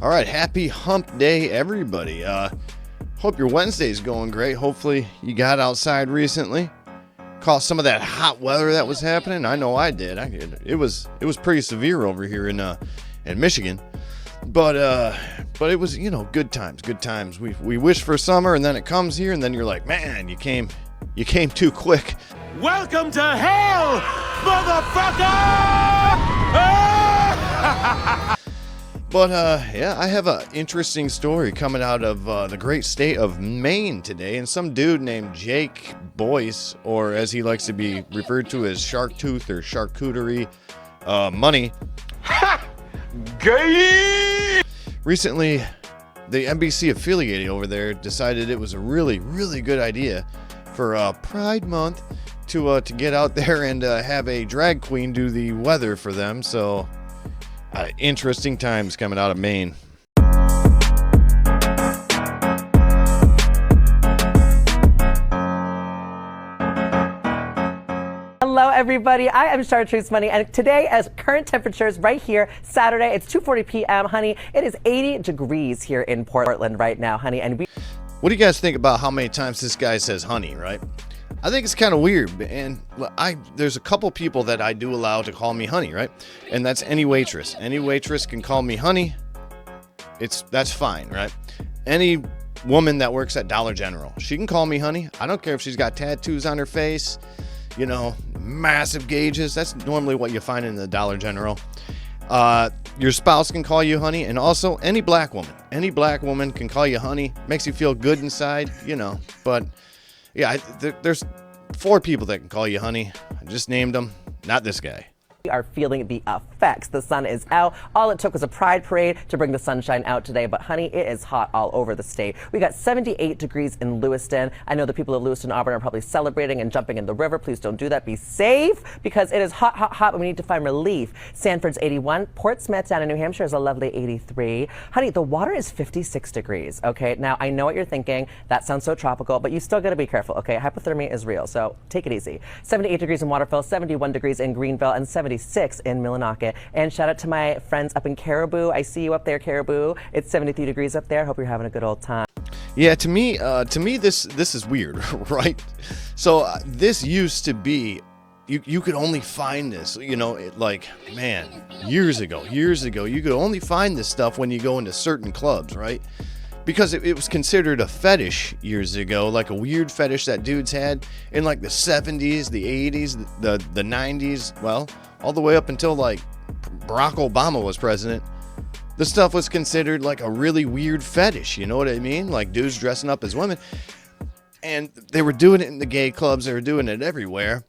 All right, happy hump day, everybody. Hope your Wednesday's going great. Hopefully you got outside recently. Caught some of that hot weather that was happening. I know I did. It was pretty severe over here in Michigan. But it was, good times, good times. We wish for summer, and then it comes here, and then you're like, man, you came too quick. Welcome to hell, motherfucker! But yeah, I have an interesting story coming out of the great state of Maine today, and some dude named Jake Boyce, or as he likes to be referred to as Shark Tooth or Charcuterie Money. Ha! Gay! Recently, the NBC affiliate over there decided it was a really, really good idea for Pride Month to get out there and have a drag queen do the weather for them. So, interesting times coming out of Maine. Hello everybody, I am Chartreuse Money, and today, as current temperatures right here, Saturday, it's 2:40 p.m., honey. It is 80 degrees here in Portland right now, honey. And what do you guys think about how many times this guy says honey, right? I think it's kind of weird, and there's a couple people that I do allow to call me honey, right? And that's any waitress. Any waitress can call me honey. That's fine, right? Any woman that works at Dollar General, she can call me honey. I don't care if she's got tattoos on her face, massive gauges. That's normally what you find in the Dollar General. Your spouse can call you honey, and also any black woman. Any black woman can call you honey. Makes you feel good inside, But yeah, there's 4 people that can call you honey. I just named them. Not this guy. we are feeling the effects. The sun is out. All it took was a pride parade to bring the sunshine out today. But honey, it is hot all over the state. We got 78 degrees in Lewiston. I know the people of Lewiston, Auburn are probably celebrating and jumping in the river. Please don't do that. Be safe because it is hot, hot, hot. And we need to find relief. Sanford's 81. Portsmouth down in New Hampshire is a lovely 83. Honey, the water is 56 degrees. Okay, now I know what you're thinking. That sounds so tropical, but you still got to be careful. Okay, hypothermia is real, so take it easy. 78 degrees in Waterville, 71 degrees in Greenville, and 76 in Millinocket. And shout out to my friends up in Caribou. I see you up there, Caribou. It's 73 degrees up there. Hope you're having a good old time. Yeah, to me, this is weird, right? So this used to be, you could only find this, years ago, you could only find this stuff when you go into certain clubs, right? Because it was considered a fetish years ago, like a weird fetish that dudes had in like the 70s, the 80s, the 90s, well, all the way up until like Barack Obama was president. The stuff was considered like a really weird fetish, you know what I mean? Like dudes dressing up as women. And they were doing it in the gay clubs, they were doing it everywhere.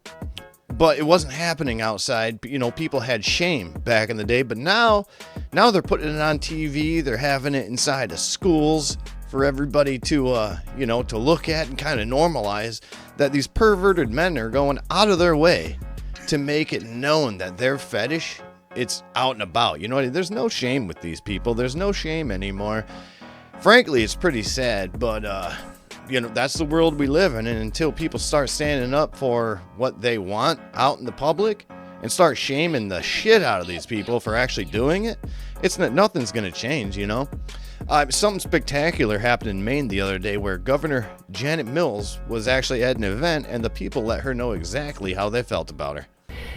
But it wasn't happening outside. People had shame back in the day, but now they're putting it on TV. They're having it inside of schools for everybody to look at and kind of normalize that these perverted men are going out of their way to make it known that their fetish, it's out and about. You know what I mean? There's no shame with these people. There's no shame anymore. Frankly, it's pretty sad, but that's the world we live in, and until people start standing up for what they want out in the public and start shaming the shit out of these people for actually doing it, nothing's going to change, Something spectacular happened in Maine the other day where Governor Janet Mills was actually at an event, and the people let her know exactly how they felt about her.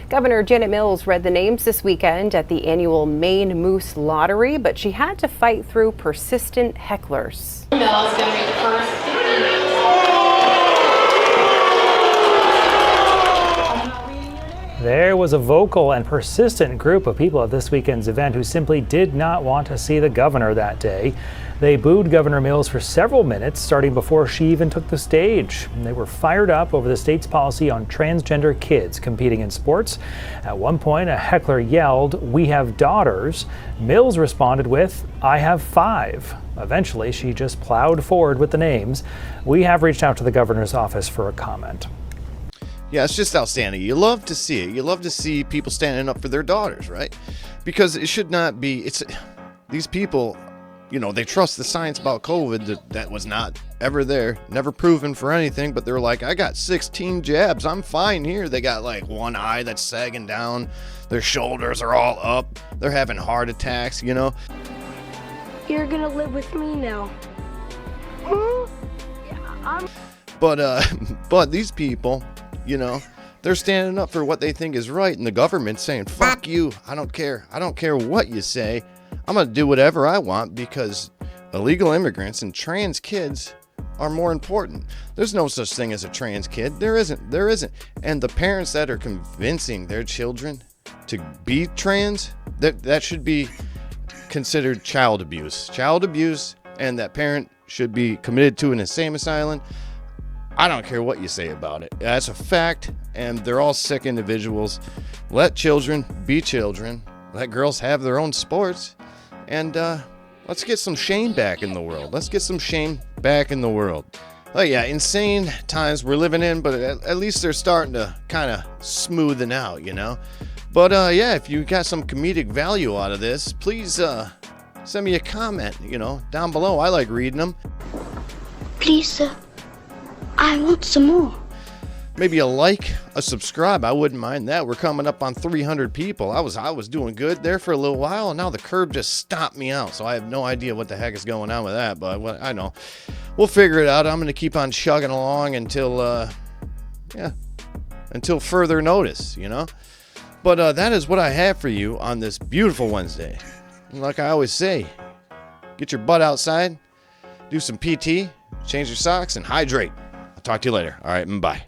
Governor Janet Mills read the names this weekend at the annual Maine Moose Lottery, but she had to fight through persistent hecklers. Mills is going to be the first. There was a vocal and persistent group of people at this weekend's event who simply did not want to see the governor that day. They booed Governor Mills for several minutes, starting before she even took the stage. They were fired up over the state's policy on transgender kids competing in sports. At one point, a heckler yelled, "We have daughters." Mills responded with, "I have 5. Eventually, she just plowed forward with the names. We have reached out to the governor's office for a comment. Yeah, it's just outstanding. You love to see it. You love to see people standing up for their daughters, right? Because it should not be, these people, they trust the science about COVID that was not ever there, never proven for anything, but they're like, I got 16 jabs, I'm fine here. They got like one eye that's sagging down, their shoulders are all up, they're having heart attacks, You're gonna live with me now. Huh? Yeah, but these people, you know, they're standing up for what they think is right, and the government's saying, fuck you, I don't care what you say, I'm gonna do whatever I want because illegal immigrants and trans kids are more important. There's no such thing as a trans kid. There isn't. And the parents that are convincing their children to be trans, that should be considered child abuse. Child abuse, and that parent should be committed to an insane asylum. I don't care what you say about it. That's a fact, and they're all sick individuals. Let children be children. Let girls have their own sports. And let's get some shame back in the world. Oh yeah, insane times we're living in, but at least they're starting to kind of smoothen out, you know? But yeah, if you got some comedic value out of this, please send me a comment, you know, down below. I like reading them. please, sir. I want some more. Maybe a like, a subscribe. I wouldn't mind that. We're coming up on 300 people. I was doing good there for a little while, and now the curb just stopped me out. So I have no idea what the heck is going on with that, but I know. We'll figure it out. I'm going to keep on chugging along until further notice, you know? But that is what I have for you on this beautiful Wednesday. And like I always say, get your butt outside, do some PT, change your socks, and hydrate. I'll talk to you later. All right, bye.